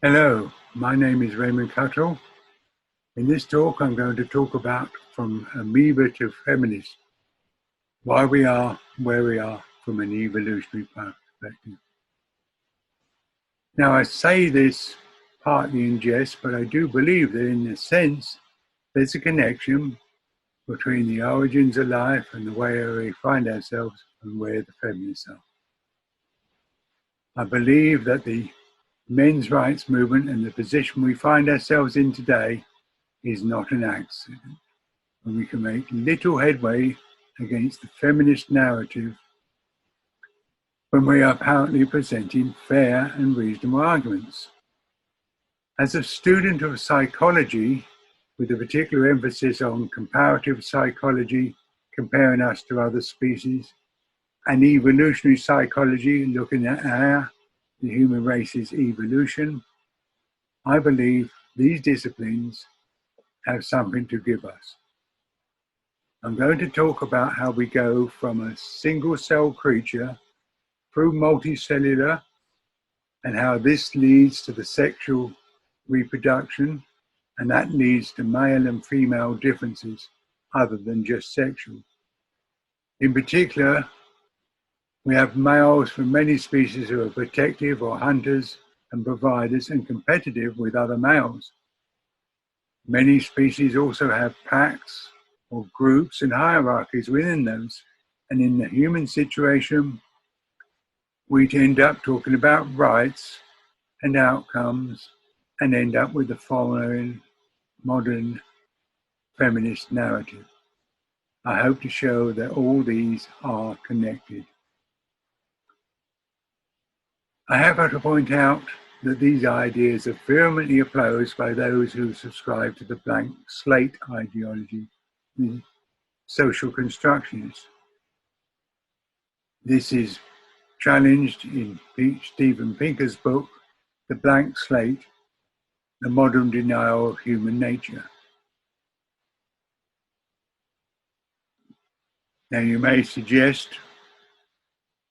Hello, my name is Raymond Cuttill. In this talk, I'm going to talk about from amoeba to feminist, why we are where we are from an evolutionary perspective. Now, I say this partly in jest, but I do believe that in a sense, there's a connection between the origins of life and the way we find ourselves and where the feminists are. I believe that the men's rights movement and the position we find ourselves in today is not an accident, and we can make little headway against the feminist narrative when we are apparently presenting fair and reasonable arguments. As a student of psychology, with a particular emphasis on comparative psychology, comparing us to other species, and evolutionary psychology, looking at the human race's evolution, I believe these disciplines have something to give us. I'm going to talk about how we go from a single-cell creature through multicellular and how this leads to the sexual reproduction, and that leads to male and female differences other than just sexual. In particular, we have males from many species who are protective or hunters and providers and competitive with other males. Many species also have packs or groups and hierarchies within those. And in the human situation, we end up talking about rights and outcomes and end up with the following modern feminist narrative. I hope to show that all these are connected. I have to point out that these ideas are vehemently opposed by those who subscribe to the blank slate ideology, the social constructionists. This is challenged in Steven Pinker's book, The Blank Slate, The Modern Denial of Human Nature. Now you may suggest,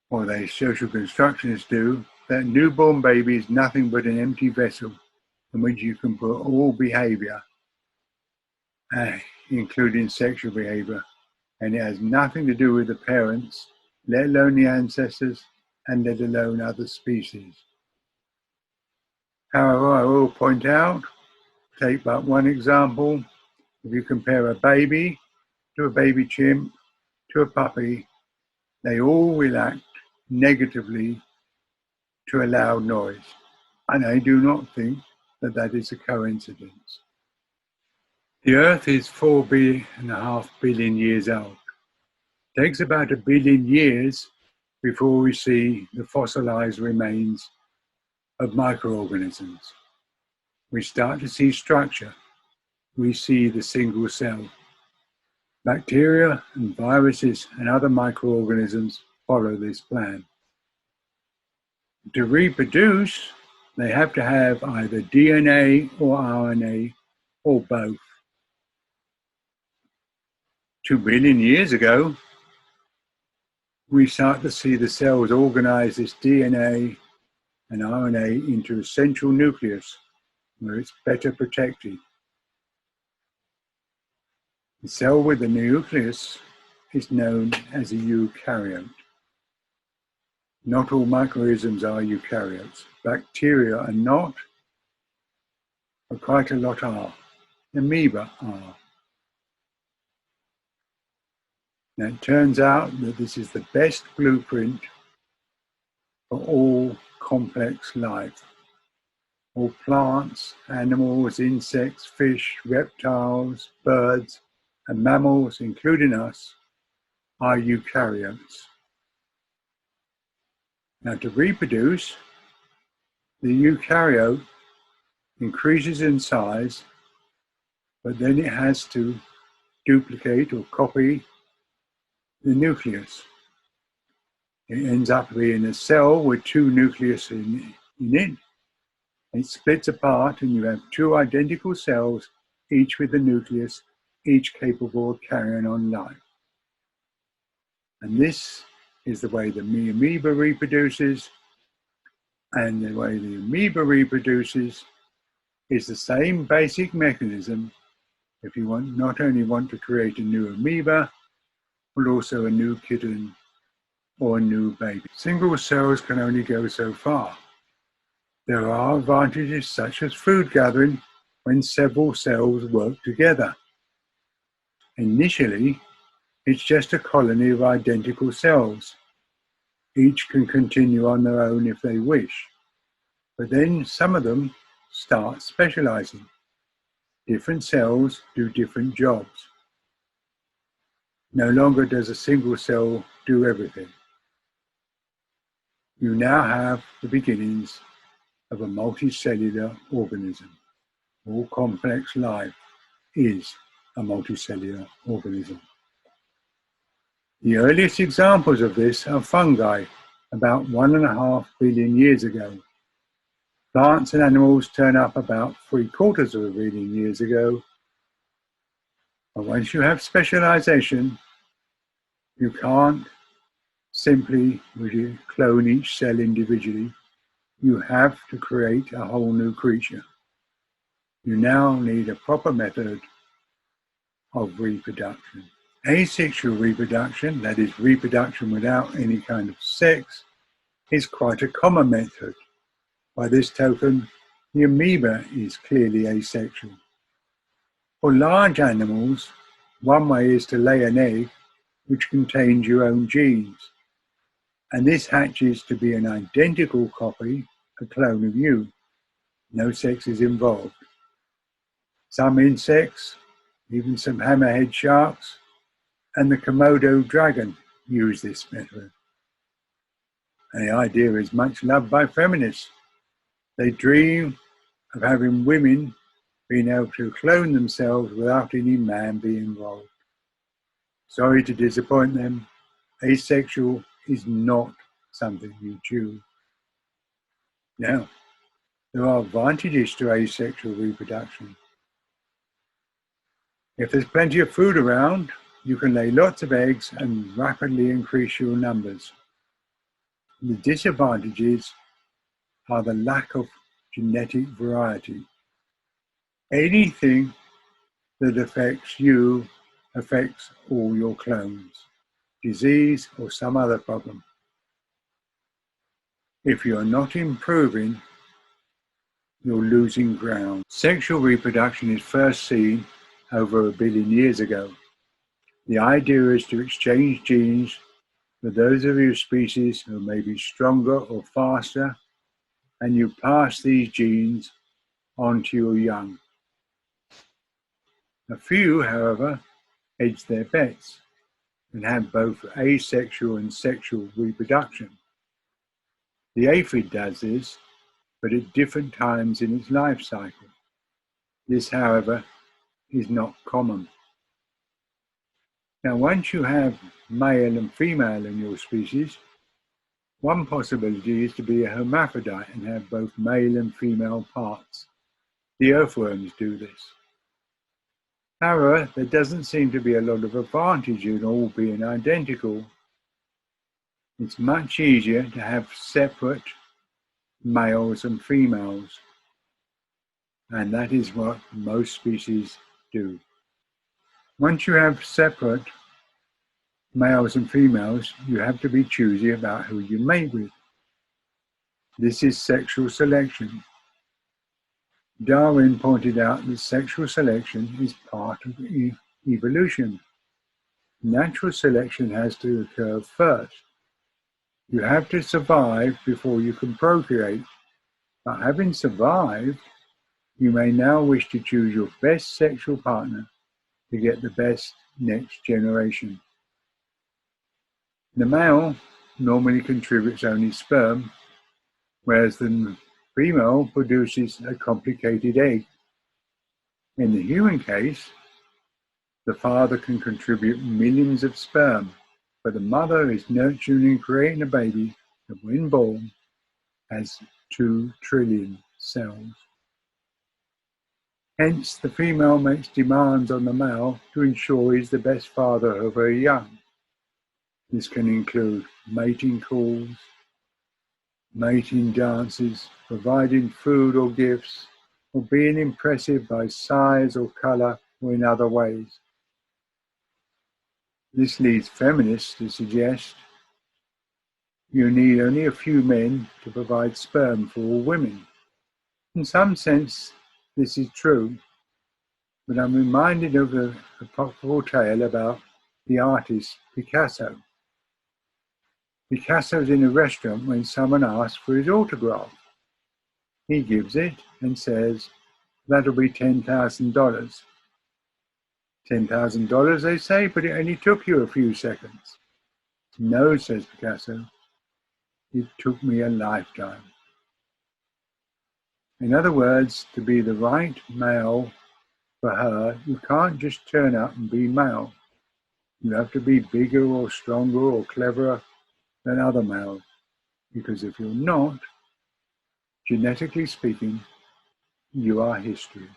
or the social constructionists do, that a newborn baby is nothing but an empty vessel in which you can put all behavior, including sexual behavior, and it has nothing to do with the parents, let alone the ancestors, and let alone other species. However, I will point out, take but one example, if you compare a baby to a baby chimp to a puppy, they all will act negatively to a loud noise, and I do not think that that is a coincidence. The Earth is 4.5 billion years old. It takes about 1 billion years before we see the fossilized remains of microorganisms. We start to see structure. We see the single cell. Bacteria and viruses and other microorganisms follow this plan. To reproduce, they have to have either DNA or RNA or both. 2 billion years ago, we start to see the cells organize this DNA and RNA into a central nucleus where it's better protected. The cell with the nucleus is known as a eukaryote. Not all microorganisms are eukaryotes. Bacteria are not, but quite a lot are. Amoeba are. Now it turns out that this is the best blueprint for all complex life. All plants, animals, insects, fish, reptiles, birds, and mammals, including us, are eukaryotes. Now to reproduce, the eukaryote increases in size, but then it has to duplicate or copy the nucleus. It ends up being a cell with 2 nucleus in it. It splits apart and you have 2 identical cells, each with a nucleus, each capable of carrying on life. And this is the way the amoeba reproduces, And the way the amoeba reproduces is the same basic mechanism if you not only want to create a new amoeba, but also a new kitten or a new baby. Single cells can only go so far. There are advantages such as food gathering when several cells work together. Initially, it's just a colony of identical cells. Each can continue on their own if they wish, but then some of them start specializing. Different cells do different jobs. No longer does a single cell do everything. You now have the beginnings of a multicellular organism. All complex life is a multicellular organism. The earliest examples of this are fungi, about 1.5 billion years ago. Plants and animals turn up about 3/4 of a billion years ago. But once you have specialization, you can't simply clone each cell individually. You have to create a whole new creature. You now need a proper method of reproduction. Asexual reproduction, that is reproduction without any kind of sex, is quite a common method. By this token, the amoeba is clearly asexual. For large animals, one way is to lay an egg which contains your own genes, and this hatches to be an identical copy, a clone of you. No sex is involved. Some insects, even some hammerhead sharks, and the Komodo dragon use this method. And the idea is much loved by feminists. They dream of having women being able to clone themselves without any man being involved. Sorry to disappoint them, asexual is not something you choose. Now, there are advantages to asexual reproduction. If there's plenty of food around, you can lay lots of eggs and rapidly increase your numbers. The disadvantages are the lack of genetic variety. Anything that affects you affects all your clones, disease or some other problem. If you're not improving, you're losing ground. Sexual reproduction is first seen over 1 billion years ago. The idea is to exchange genes with those of your species who may be stronger or faster, and you pass these genes on to your young. A few, however, hedge their bets and have both asexual and sexual reproduction. The aphid does this, but at different times in its life cycle. This, however, is not common. Now, once you have male and female in your species, one possibility is to be a hermaphrodite and have both male and female parts. The earthworms do this. However, there doesn't seem to be a lot of advantage in all being identical. It's much easier to have separate males and females, and that is what most species do. Once you have separate males and females, you have to be choosy about who you mate with. This is sexual selection. Darwin pointed out that sexual selection is part of evolution. Natural selection has to occur first. You have to survive before you can procreate. But having survived, you may now wish to choose your best sexual partner to get the best next generation. The male normally contributes only sperm, whereas the female produces a complicated egg. In the human case, the father can contribute millions of sperm, but the mother is nurturing and creating a baby that, when born, has 2 trillion cells. Hence, the female makes demands on the male to ensure he's the best father of her young. This can include mating calls, mating dances, providing food or gifts, or being impressive by size or colour or in other ways. This leads feminists to suggest you need only a few men to provide sperm for all women. In some sense, this is true, but I'm reminded of a apocryphal tale about the artist Picasso. Picasso's in a restaurant when someone asks for his autograph. He gives it and says, "That'll be $10,000. $10,000, they say, but it only took you a few seconds. No, says Picasso, it took me a lifetime. In other words, to be the right male for her, you can't just turn up and be male. You have to be bigger or stronger or cleverer than other males, because if you're not, genetically speaking, you are history.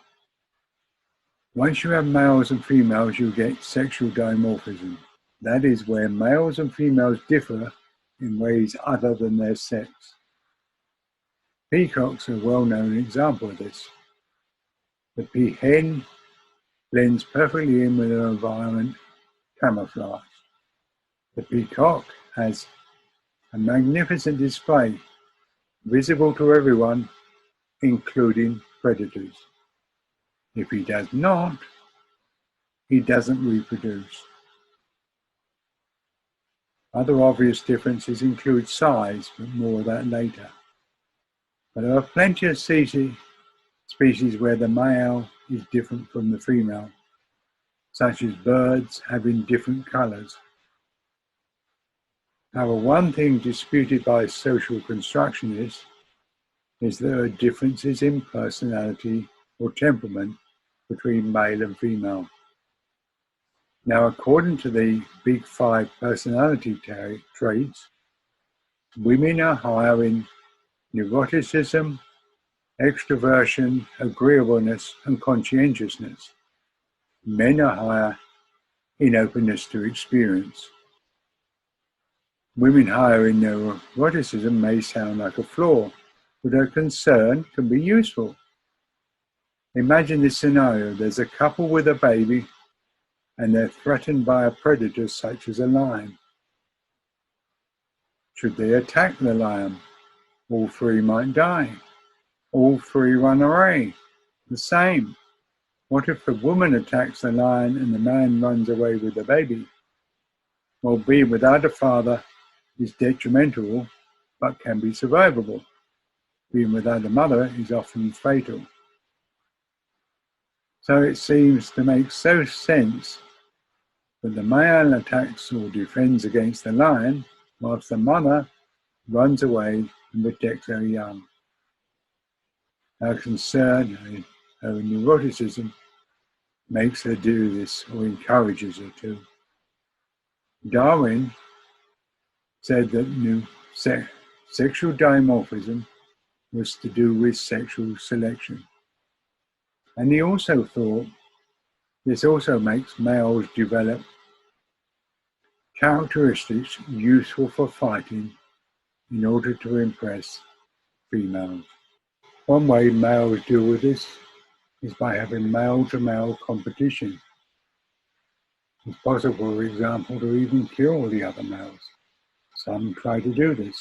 Once you have males and females, you get sexual dimorphism. That is where males and females differ in ways other than their sex. Peacocks are a well-known example of this. The peahen blends perfectly in with her environment, camouflage. The peacock has a magnificent display, visible to everyone, including predators. If he does not, he doesn't reproduce. Other obvious differences include size, but more of that later. But there are plenty of species where the male is different from the female, such as birds having different colors. However, one thing disputed by social constructionists is there are differences in personality or temperament between male and female. Now, according to the Big Five personality traits, women are higher in neuroticism, extroversion, agreeableness, and conscientiousness. Men are higher in openness to experience. Women higher in neuroticism may sound like a flaw, but a concern can be useful. Imagine this scenario. There's a couple with a baby and they're threatened by a predator such as a lion. Should they attack the lion? All three might die. All three run away. The same. What if the woman attacks the lion and the man runs away with the baby? Well, being without a father is detrimental, but can be survivable. Being without a mother is often fatal. So it seems to make so sense that the male attacks or defends against the lion, whilst the mother runs away and protects her young. Her concern, her neuroticism, makes her do this or encourages her to. Darwin said that sexual dimorphism was to do with sexual selection. And he also thought this also makes males develop characteristics useful for fighting in order to impress females. One way males deal with this is by having male-to-male competition. It's possible, for example, to even kill the other males. Some try to do this.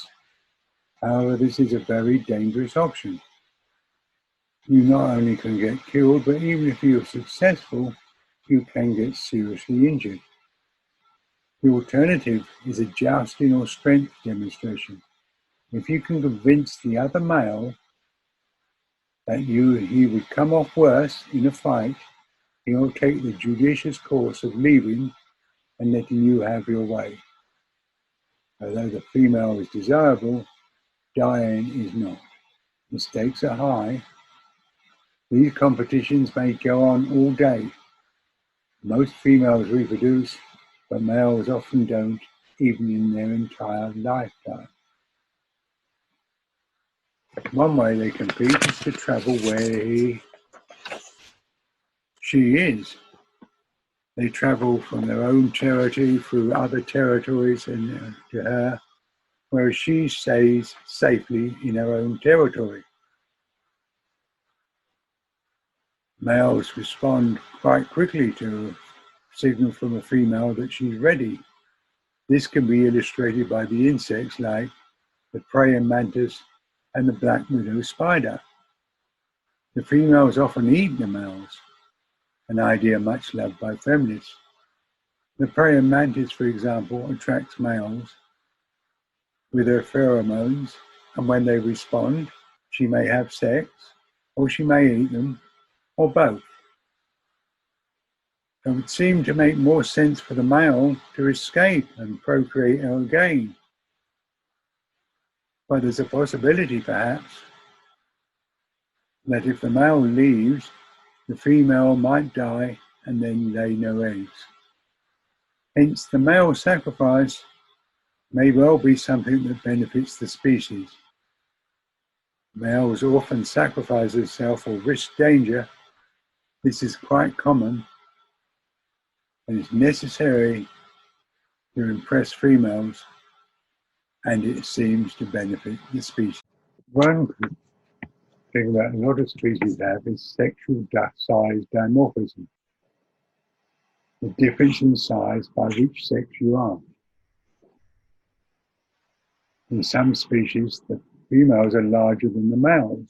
However, this is a very dangerous option. You not only can get killed, but even if you're successful, you can get seriously injured. The alternative is a jousting or strength demonstration. If you can convince the other male that he would come off worse in a fight, he will take the judicious course of leaving and letting you have your way. Although the female is desirable, dying is not. The stakes are high. These competitions may go on all day. Most females reproduce, but males often don't, even in their entire lifetime. One way they compete is to travel where she is. They travel from their own territory through other territories and to her, whereas she stays safely in her own territory. Males respond quite quickly to a signal from a female that she's ready. This can be illustrated by the insects like the praying mantis and the black widow spider. The females often eat the males, an idea much loved by feminists. The praying mantis, for example, attracts males with her pheromones, and when they respond, she may have sex, or she may eat them, or both. It would seem to make more sense for the male to escape and procreate again. But there's a possibility, perhaps, that if the male leaves, the female might die and then lay no eggs. Hence, the male sacrifice may well be something that benefits the species. Males often sacrifice themselves or risk danger. This is quite common and is necessary to impress females, and it seems to benefit the species. One thing that a lot of species have is sexual size dimorphism, the difference in size by which sex you are. In some species, the females are larger than the males.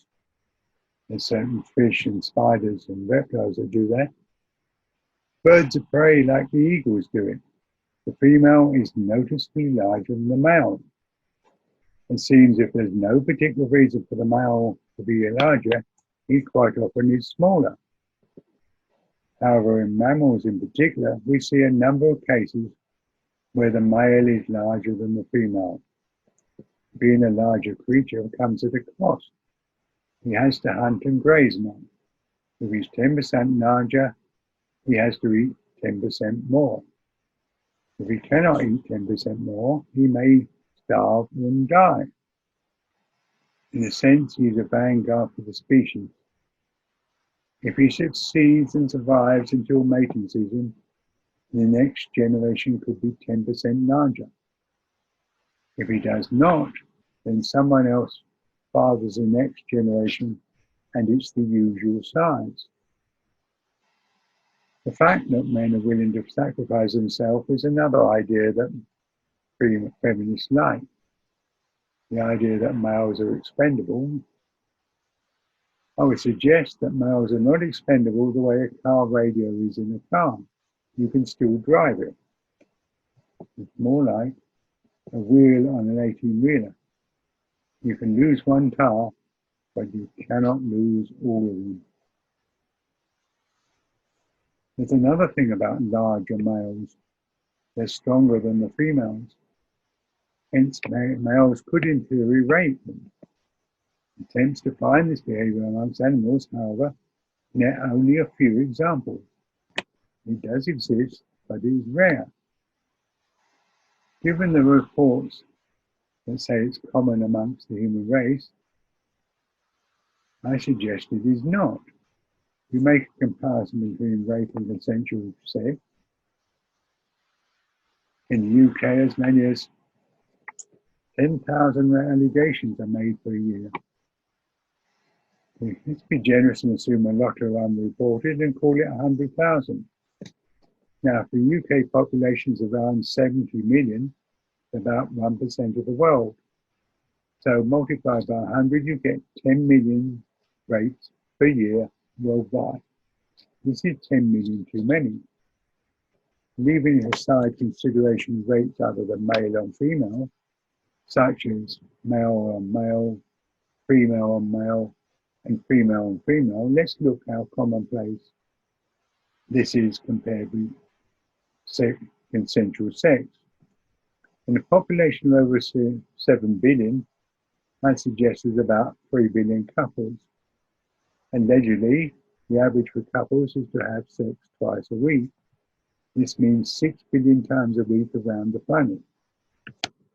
There's certain fish and spiders and reptiles that do that. Birds of prey, like the eagles, do it. The female is noticeably larger than the male. It seems if there's no particular reason for the male to be larger, he quite often is smaller. However, in mammals in particular, we see a number of cases where the male is larger than the female. Being a larger creature comes at a cost. He has to hunt and graze more. If he's 10% larger, he has to eat 10% more. If he cannot eat 10% more, he may starve and die. In a sense, he's a vanguard for the species. If he succeeds and survives until mating season, the next generation could be 10% larger. If he does not, then someone else fathers the next generation and it's the usual size. The fact that men are willing to sacrifice themselves is another idea that feminists like. The idea that males are expendable. I would suggest that males are not expendable the way a car radio is in a car. You can still drive it. It's more like a wheel on an 18-wheeler. You can lose one tire, but you cannot lose all of them. There's another thing about larger males. They're stronger than the females. Hence, males could in theory rape them. Attempts to find this behavior amongst animals, however, net only a few examples. It does exist, but it is rare. Given the reports that say it's common amongst the human race, I suggest it is not. We make a comparison between rape and consensual sex. In the UK, as many as 10,000 allegations are made per year. Let's be generous and assume a lot are unreported and call it 100,000. Now, if the UK population is around 70 million, about 1% of the world. So multiplied by 100, you get 10 million rapes per year worldwide. This is 10 million too many. Leaving aside consideration of rapes other than male on female, such as male on male, female on male, and female on female, let's look how commonplace this is compared with consensual sex. In a population of over 7 billion, I suggest there's about 3 billion couples. Allegedly, the average for couples is to have sex twice a week. This means 6 billion times a week around the planet,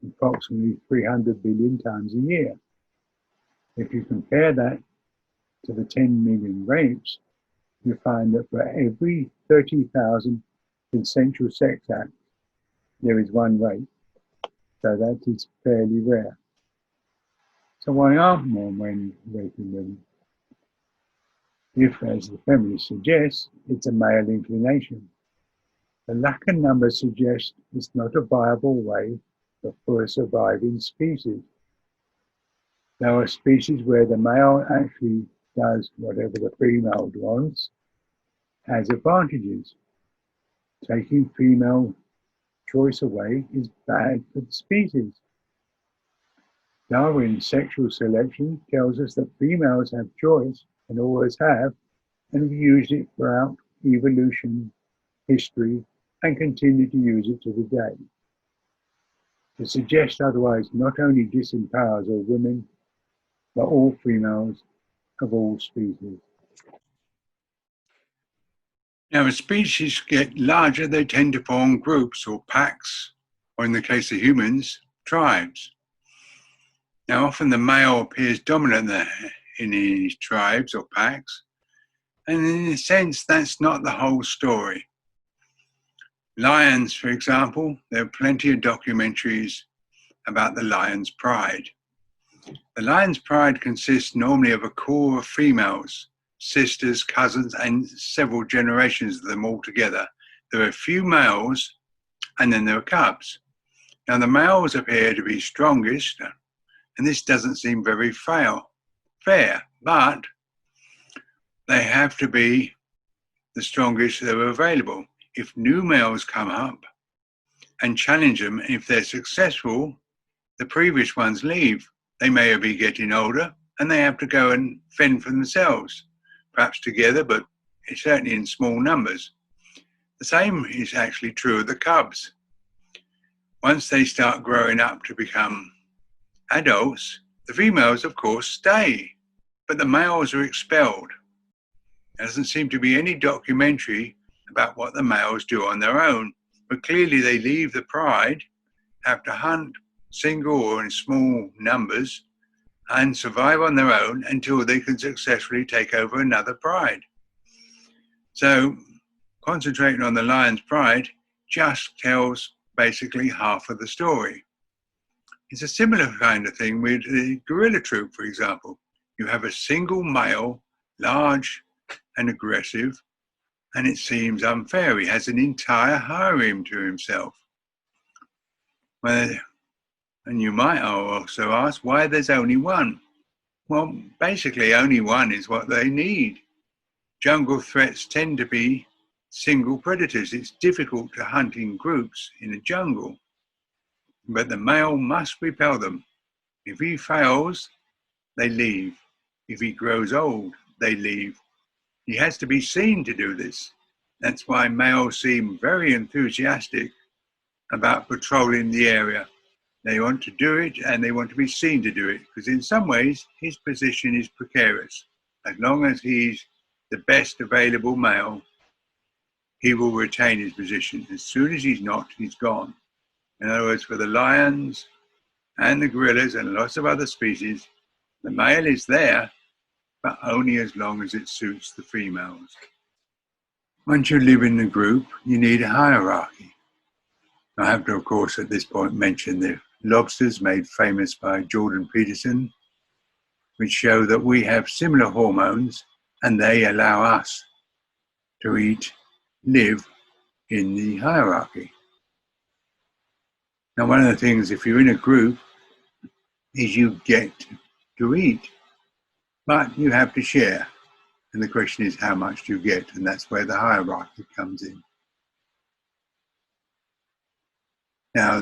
approximately 300 billion times a year. If you compare that to the 10 million rapes, you find that for every 30,000 consensual sex acts, there is one rape. so that is fairly rare. So why aren't more men raping women? If, as the feminist suggests, it's a male inclination. The lack of numbers suggests it's not a viable way for a surviving species. There are species where the male actually does whatever the female wants, has advantages. Taking female choice away is bad for the species. Darwin's sexual selection tells us that females have choice and always have, and have used it throughout evolution, history, and continue to use it to the day. To suggest otherwise not only disempowers all women, but all females of all species. Now, as species get larger, they tend to form groups or packs, or in the case of humans, tribes. Now, often the male appears dominant in these tribes or packs, and in a sense, that's not the whole story. Lions, for example, there are plenty of documentaries about the lion's pride. The lion's pride consists normally of a core of females, sisters, cousins, and several generations of them all together. There are a few males, and then there are cubs. Now, the males appear to be strongest, and this doesn't seem very fair, but they have to be the strongest that are available. If new males come up and challenge them, if they're successful, the previous ones leave. They may be getting older, and they have to go and fend for themselves, perhaps together, but certainly in small numbers. The same is actually true of the cubs. Once they start growing up to become adults, the females, of course, stay, but the males are expelled. There doesn't seem to be any documentary about what the males do on their own, but clearly they leave the pride, have to hunt single or in small numbers, and survive on their own until they can successfully take over another pride. So concentrating on the lion's pride just tells basically half of the story. It's a similar kind of thing with the gorilla troop, for example. You have a single male, large and aggressive, and it seems unfair. He has an entire harem to himself. And you might also ask why there's only one. Well, basically only one is what they need. Jungle threats tend to be single predators. It's difficult to hunt in groups in a jungle, but the male must repel them. If he fails, they leave. If he grows old, they leave. He has to be seen to do this. That's why males seem very enthusiastic about patrolling the area. They want to do it, and they want to be seen to do it, because in some ways his position is precarious. As long as he's the best available male, he will retain his position. As soon as he's not, he's gone. In other words, for the lions and the gorillas and lots of other species, the male is there, but only as long as it suits the females. Once you live in a group, you need a hierarchy. I have to, of course, at this point mention the lobsters made famous by Jordan Peterson, which show that we have similar hormones and they allow us to live in the hierarchy. Now, one of the things, if you're in a group, is you get to eat, but you have to share. And the question is, how much do you get? And that's where the hierarchy comes in. Now,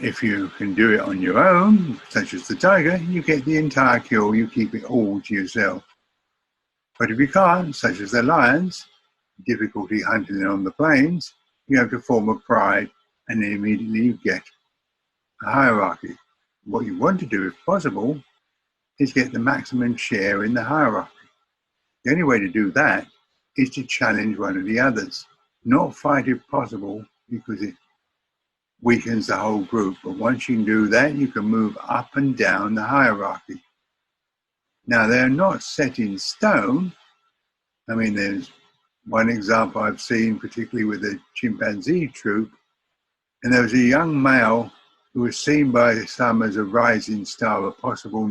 if you can do it on your own, such as the tiger, you get the entire kill, you keep it all to yourself. But if you can't, such as the lions, difficulty hunting them on the plains, you have to form a pride, and then immediately you get a hierarchy. What you want to do, if possible, is get the maximum share in the hierarchy. The only way to do that is to challenge one of the others, not fight if possible, because it weakens the whole group. But once you can do that, you can move up and down the hierarchy. Now, they're not set in stone. I mean, there's one example I've seen, particularly with the chimpanzee troop, and there was a young male It was seen by some as a rising star, a possible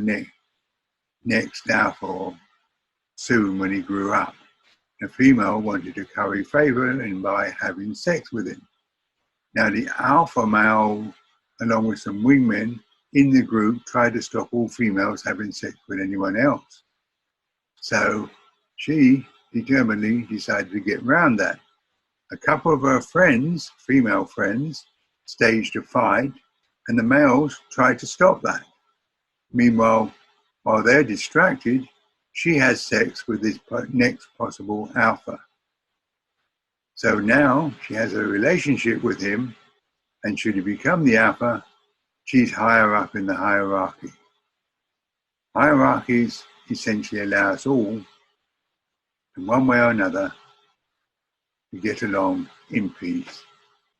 next alpha, or soon when he grew up. A female wanted to curry favour and by having sex with him. Now the alpha male, along with some wingmen in the group, tried to stop all females having sex with anyone else. So she determinedly decided to get round that. A couple of her friends, female friends, staged a fight, and the males tried to stop that. Meanwhile, while they're distracted, she has sex with this next possible alpha. So now she has a relationship with him, and should he become the alpha, she's higher up in the hierarchy. Hierarchies essentially allow us all, in one way or another, to get along in peace.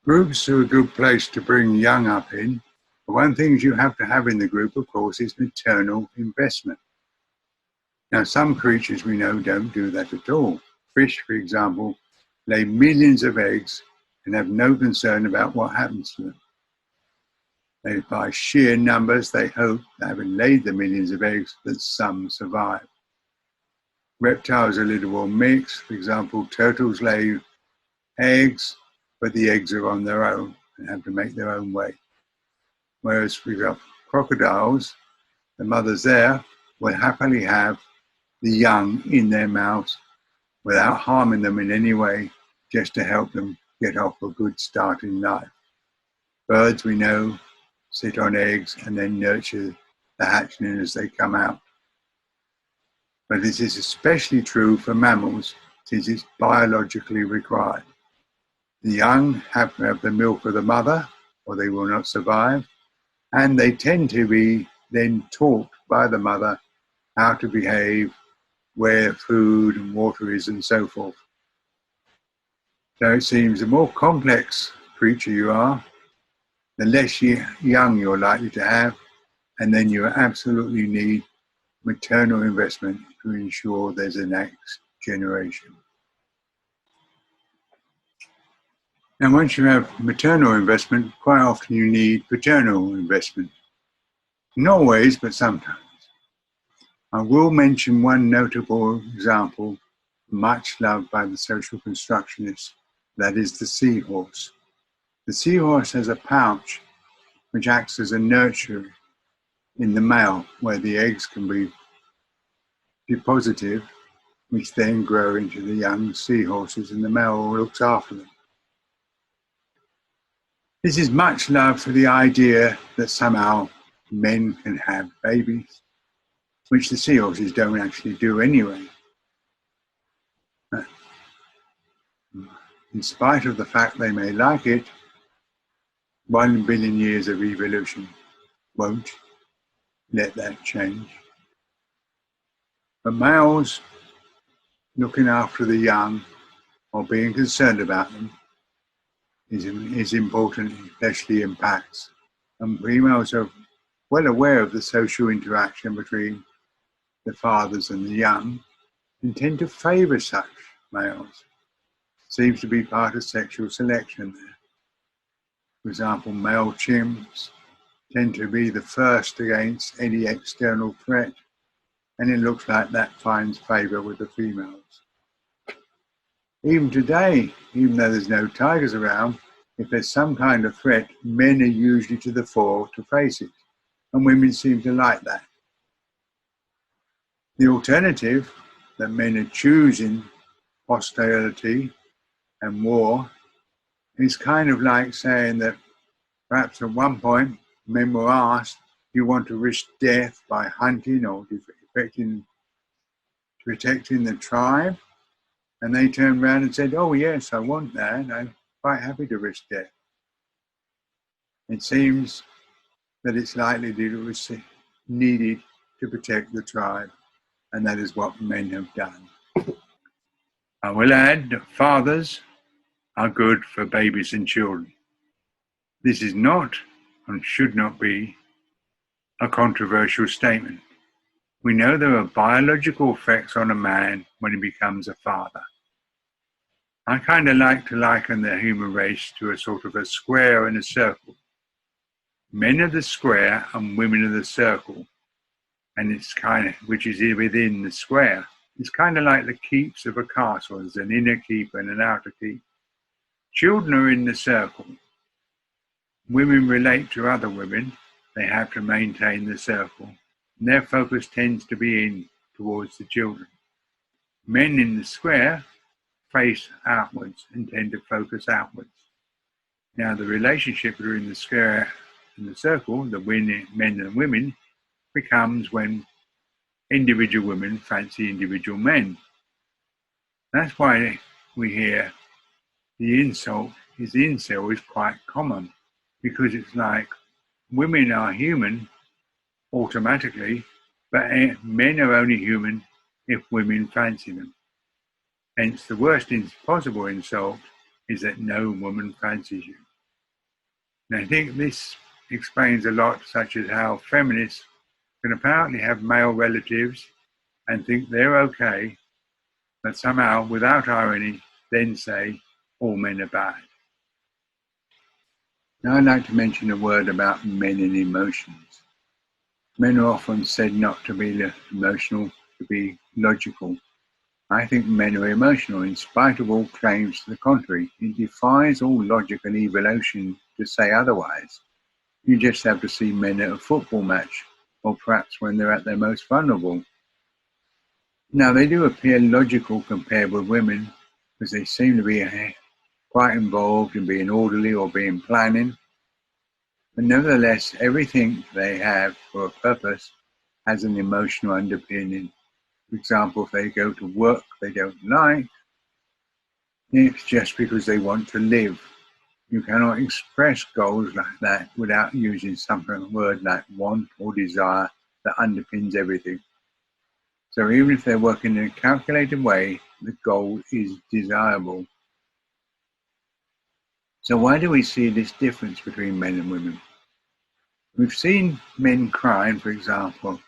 Groups are a good place to bring young up in. The one thing you have to have in the group, of course, is maternal investment. Now, some creatures we know don't do that at all. Fish, for example, lay millions of eggs and have no concern about what happens to them. By sheer numbers, they hope that having laid the millions of eggs, that some survive. Reptiles are a little more mixed. For example, turtles lay eggs, but the eggs are on their own and have to make their own way. Whereas, for example, crocodiles, the mothers there will happily have the young in their mouths without harming them in any way, just to help them get off a good start in life. Birds, we know, sit on eggs and then nurture the hatchling as they come out. But this is especially true for mammals, since it's biologically required. The young have to have the milk of the mother, or they will not survive, and they tend to be then taught by the mother how to behave, where food and water is, and so forth. So it seems the more complex creature you are, the less young you're likely to have, and then you absolutely need maternal investment to ensure there's a next generation. And once you have maternal investment, quite often you need paternal investment. Not always, but sometimes. I will mention one notable example, much loved by the social constructionists, that is the seahorse. The seahorse has a pouch which acts as a nurture in the male, where the eggs can be deposited, which then grow into the young seahorses, and the male looks after them. This is much love for the idea that somehow men can have babies, which the seahorses don't actually do anyway. In spite of the fact they may like it, 1 billion years of evolution won't let that change. But males looking after the young or being concerned about them is important, especially in packs. And females are well aware of the social interaction between the fathers and the young and tend to favour such males. Seems to be part of sexual selection there. For example, male chimps tend to be the first against any external threat, and it looks like that finds favour with the females. Even today, even though there's no tigers around, if there's some kind of threat, men are usually to the fore to face it, and women seem to like that. The alternative, that men are choosing hostility and war, is kind of like saying that perhaps at one point men were asked, do you want to risk death by hunting or protecting the tribe? And they turned around and said, oh yes, I want that. I'm quite happy to risk death. It seems that it's likely that it was needed to protect the tribe, and that is what men have done. I will add that fathers are good for babies and children. This is not and should not be a controversial statement. We know there are biological effects on a man when he becomes a father. I kind of like to liken the human race to a sort of a square and a circle. Men are the square and women are the circle, and it's kind of, which is within the square. It's kind of like the keeps of a castle. There's an inner keep and an outer keep. Children are in the circle. Women relate to other women. They have to maintain the circle. And their focus tends to be in towards the children. Men in the square face outwards and tend to focus outwards. Now the relationship between the square and the circle, the men and women, becomes when individual women fancy individual men. That's why we hear the insult is incel is quite common, because it's like women are human automatically, but men are only human if women fancy them. Hence the worst possible insult is that no woman fancies you. And I think this explains a lot, such as how feminists can apparently have male relatives and think they're okay, but somehow, without irony, then say all men are bad. Now I'd like to mention a word about men and emotions. Men are often said not to be emotional, to be logical. I think men are emotional in spite of all claims to the contrary. It defies all logic and evolution to say otherwise. You just have to see men at a football match, or perhaps when they're at their most vulnerable. Now they do appear logical compared with women, because they seem to be quite involved in being orderly or being planning. But nevertheless, everything they have for a purpose has an emotional underpinning. For example, if they go to work they don't like, it's just because they want to live. You cannot express goals like that without using a word like want or desire that underpins everything. So even if they're working in a calculated way, the goal is desirable. So why do we see this difference between men and women? We've seen men crying, for example.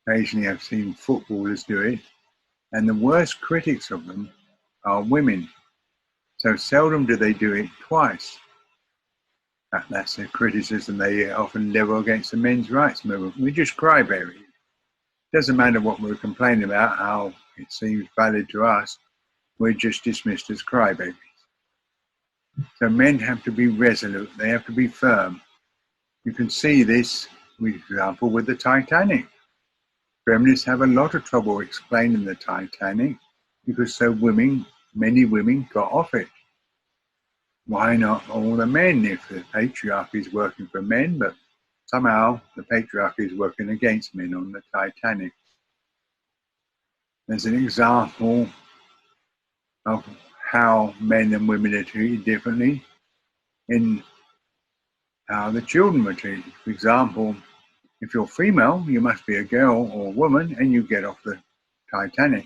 Occasionally I've seen footballers do it, and the worst critics of them are women. So seldom do they do it twice. That's a criticism they often level against the men's rights movement. We just crybabies. Doesn't matter what we're complaining about, how it seems valid to us, we're just dismissed as crybabies. So men have to be resolute, they have to be firm. You can see this, for example, with the Titanic. Feminists have a lot of trouble explaining the Titanic because many women got off it. Why not all the men if the patriarchy is working for men, but somehow the patriarchy is working against men on the Titanic? There's an example of how men and women are treated differently in how the children were treated. For example, if you're female, you must be a girl or a woman and you get off the Titanic.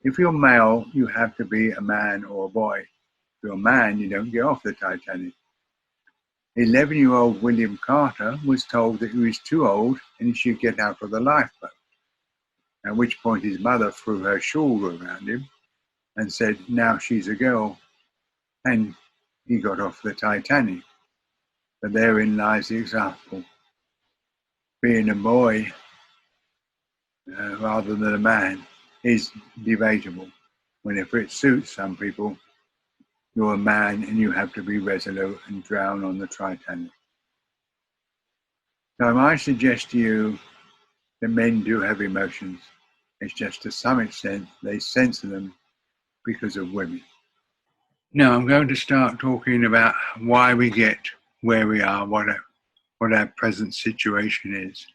If you're male, you have to be a man or a boy. If you're a man, you don't get off the Titanic. 11-year-old William Carter was told that he was too old and he should get out of the lifeboat, at which point his mother threw her shawl around him and said, now she's a girl, and he got off the Titanic. But therein lies the example. Being a boy rather than a man is debatable. Whenever it suits some people, you're a man and you have to be resolute and drown on the Titanic. So I might suggest to you that men do have emotions. It's just to some extent they censor them because of women. Now I'm going to start talking about why we get where we are, what our present situation is.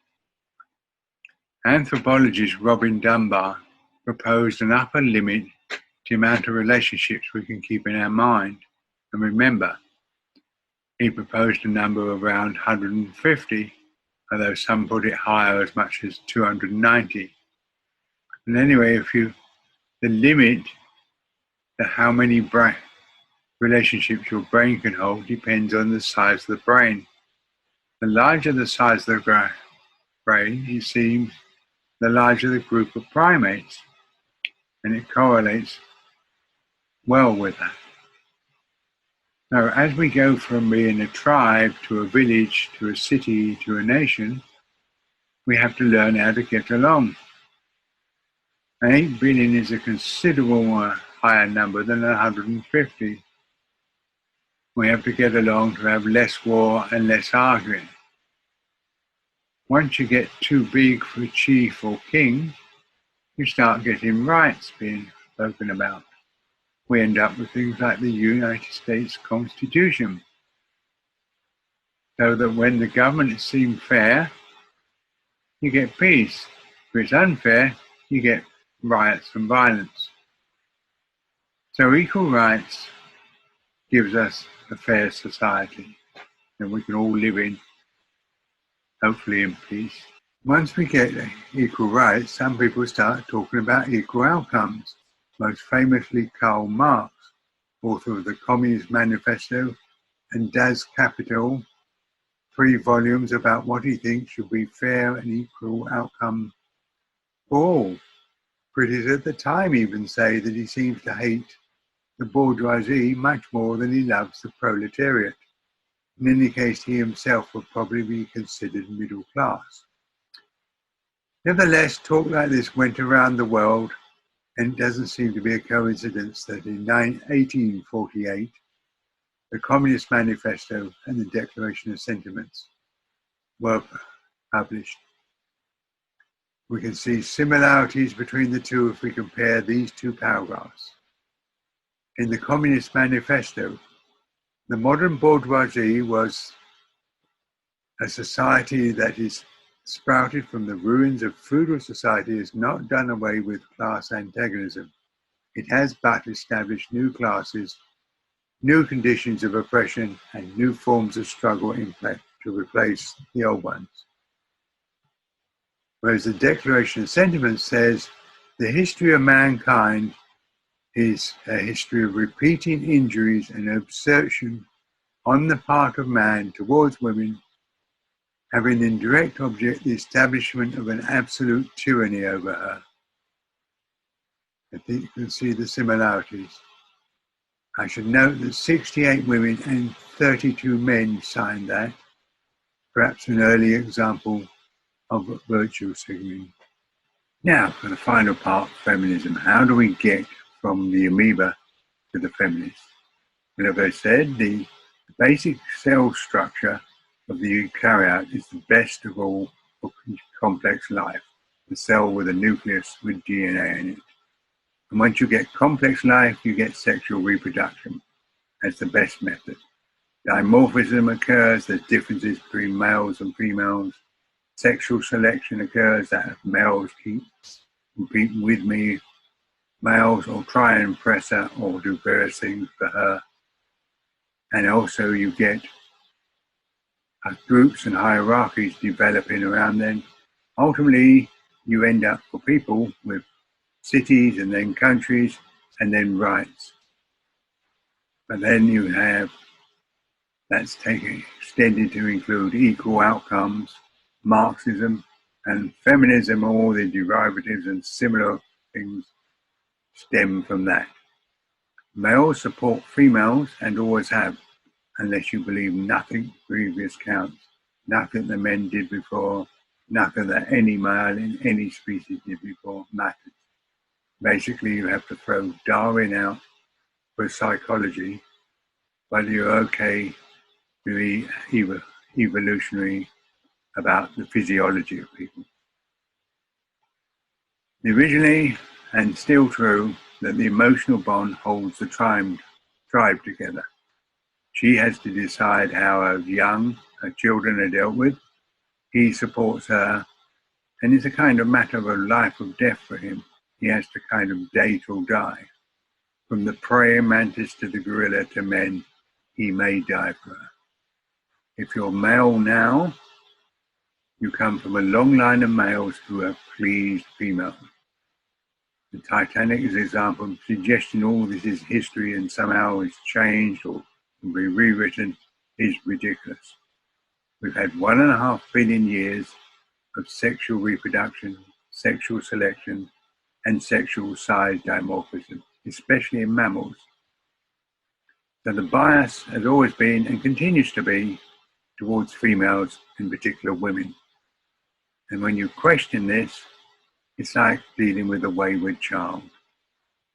Anthropologist Robin Dunbar proposed an upper limit to the amount of relationships we can keep in our mind. And remember, he proposed a number of around 150, although some put it higher, as much as 290. And anyway, the limit to how many relationships your brain can hold depends on the size of the brain. The larger the size of the brain, it seems, the larger the group of primates, and it correlates well with that. So as we go from being a tribe to a village to a city to a nation, we have to learn how to get along. 8 billion is a considerable higher number than 150. We have to get along to have less war and less arguing. Once you get too big for chief or king, you start getting rights being spoken about. We end up with things like the United States Constitution. So that when the government seems fair, you get peace. If it's unfair, you get riots and violence. So equal rights gives us a fair society that we can all live in, hopefully in peace. Once we get equal rights, some people start talking about equal outcomes. Most famously Karl Marx, author of the Communist Manifesto and Das Kapital, 3 volumes about what he thinks should be fair and equal outcome for all. Critics at the time even say that he seems to hate the bourgeoisie much more than he loves the proletariat. In any case, he himself would probably be considered middle class. Nevertheless, talk like this went around the world, and it doesn't seem to be a coincidence that in 1848, the Communist Manifesto and the Declaration of Sentiments were published. We can see similarities between the two if we compare these 2 paragraphs. In the Communist Manifesto, the modern bourgeoisie was a society that is sprouted from the ruins of feudal society, has not done away with class antagonism. It has but established new classes, new conditions of oppression, and new forms of struggle in place to replace the old ones. Whereas the Declaration of Sentiments says the history of mankind is a history of repeating injuries and absorption on the part of man towards women, having in direct object the establishment of an absolute tyranny over her. I think you can see the similarities. I should note that 68 women and 32 men signed that, perhaps an early example of virtue signaling. Now, for the final part, feminism. How do we get from the amoeba to the feminist? Well, as I said, the basic cell structure of the eukaryote is the best of all for complex life. The cell with a nucleus with DNA in it. And once you get complex life, you get sexual reproduction. That's the best method. Dimorphism occurs, there's differences between males and females. Sexual selection occurs, that males compete with me, males or try and impress her or do various things for her. And also you get groups and hierarchies developing around them. Ultimately, you end up for people with cities and then countries and then rights. But then you have, that's extended to include equal outcomes, Marxism and feminism, all the derivatives and similar things stem from that. Males support females and always have, unless you believe nothing previous counts, nothing the men did before, nothing that any male in any species did before matters. Basically, you have to throw Darwin out for psychology, but you're okay to be evolutionary about the physiology of people. Originally, and still true, that the emotional bond holds the tribe together. She has to decide how her children are dealt with. He supports her, and it's a kind of matter of a life or death for him. He has to kind of date or die. From the praying mantis to the gorilla to men, he may die for her. If you're male now, you come from a long line of males who have pleased females. The Titanic is an example of suggesting all this is history and somehow it's changed or can be rewritten is ridiculous. We've had 1.5 billion years of sexual reproduction, sexual selection, and sexual size dimorphism, especially in mammals. So the bias has always been and continues to be towards females, in particular women. And when you question this, it's like dealing with a wayward child.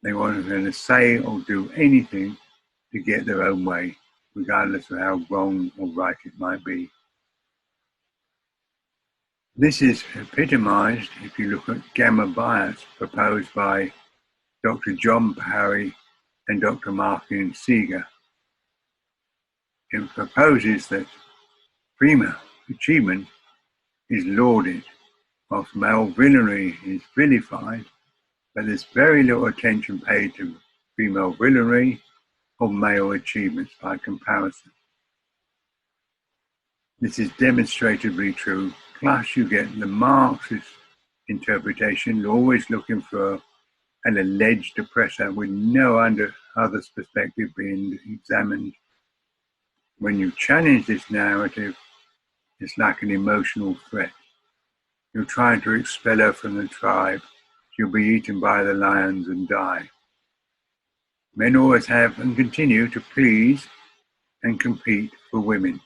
They want to say or do anything to get their own way, regardless of how wrong or right it might be. This is epitomized if you look at gamma bias proposed by Dr. John Parry and Dr. Martin Seeger. It proposes that female achievement is lauded, whilst male villainy is vilified, but there's very little attention paid to female villainy or male achievements by comparison. This is demonstrably true, plus you get the Marxist interpretation, always looking for an alleged oppressor with no other's perspective being examined. When you challenge this narrative, it's like an emotional threat. You're trying to expel her from the tribe. She'll be eaten by the lions and die. Men always have and continue to please and compete for women.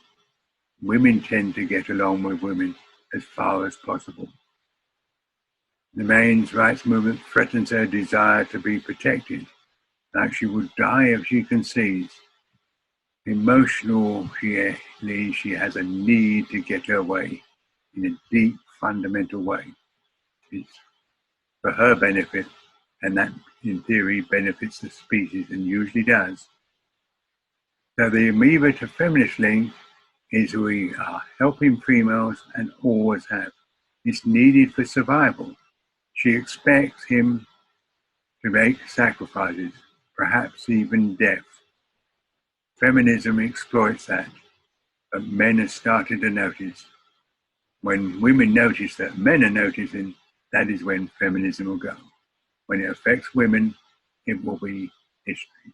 Women tend to get along with women as far as possible. The men's rights movement threatens her desire to be protected, like she would die if she concedes. Emotionally, she has a need to get her way in a deep, fundamental way. It's for her benefit, and that, in theory, benefits the species, and usually does. So the amoeba to feminist link is we are helping females and always have. It's needed for survival. She expects him to make sacrifices, perhaps even death. Feminism exploits that, but men have started to notice. When women notice that men are noticing, that is when feminism will go. When it affects women, it will be history.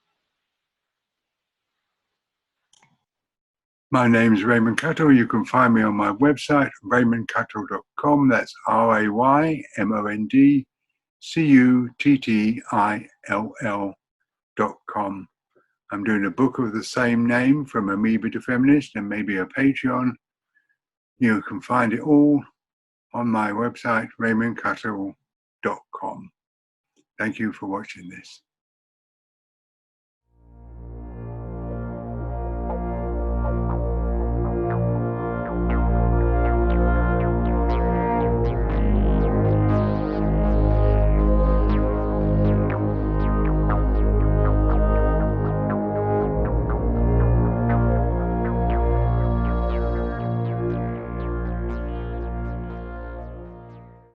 My name is Raymond Cuttill. You can find me on my website, raymondcuttill.com. That's RaymondCuttill.com. I'm doing a book of the same name, From Amoeba to Feminist, and maybe a Patreon. You can find it all on my website, raymondcuttill.com. Thank you for watching this.